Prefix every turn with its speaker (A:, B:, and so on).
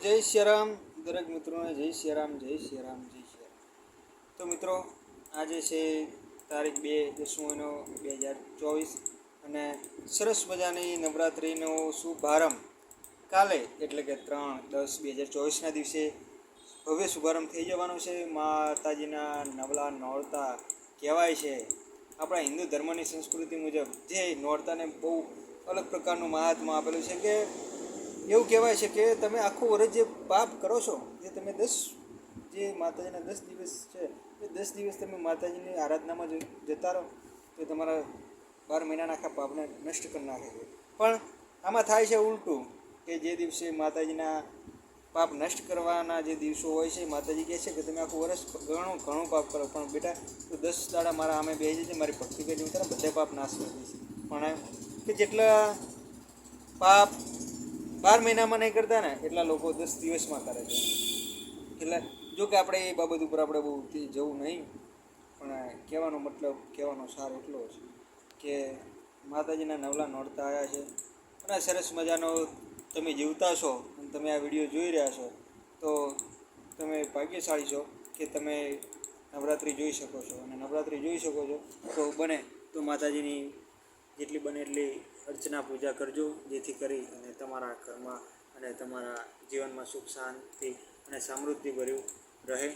A: જય સિયારામ દરેક મિત્રોને જય સિયારામ જય સિયારામ જય સિયારામ. તો મિત્રો આજે છે તારીખ 2/10/2024 અને સરસ મજાની નવરાત્રિનો શુભારંભ કાલે એટલે કે 3/10/2024ના દિવસે ભવ્ય શુભારંભ થઈ જવાનો છે. માતાજીના નવલા નોરતા કહેવાય છે. આપણા હિન્દુ ધર્મની સંસ્કૃતિ મુજબ જે નોરતાને બહુ અલગ પ્રકારનું મહાત્મા આપેલું છે કે એવું કહેવાય છે કે તમે આખું વર્ષ જે પાપ કરો છો, જે તમે જે માતાજીના 10 દિવસ છે એ 10 દિવસ તમે માતાજીની આરાધનામાં જતા રહો તો તમારા 12 મહિનાના આખા પાપને નષ્ટ કરી નાખે છે. પણ આમાં થાય છે ઉલટું કે જે દિવસે માતાજીના પાપ નષ્ટ કરવાના જે દિવસો હોય છે, માતાજી કહે છે કે તમે આખું વર્ષ ઘણું પાપ કરો, પણ બેટા તું 10 દાડા મારા સામે બેસી જજે, મારી ભક્તિ કરજે, હું તારા બધા પાપ નાશ કરી દઈશ. પણ કે જેટલા પાપ 12 મહિનામાં નહીં કરતા ને એટલા લોકો 10 દિવસમાં કરે છે. એટલે જો કે આપણે એ બાબત ઉપર આપણે બહુ જવું નહીં, પણ કહેવાનો સાર એટલો છે કે માતાજીના નવલા નોરતા આવ્યા છે અને સરસ મજાનો તમે જીવતા છો અને તમે આ વિડીયો જોઈ રહ્યા છો તો તમે ભાગ્યશાળી છો કે તમે નવરાત્રિ જોઈ શકો છો. અને નવરાત્રિ જોઈ શકો છો તો બને તો માતાજીની જેટલી બને એટલી અર્ચના પૂજા કરજો, જેથી કરી અને તમારા ઘરમાં અને તમારા જીવનમાં સુખ શાંતિ અને સમૃદ્ધિ ભર્યું રહે.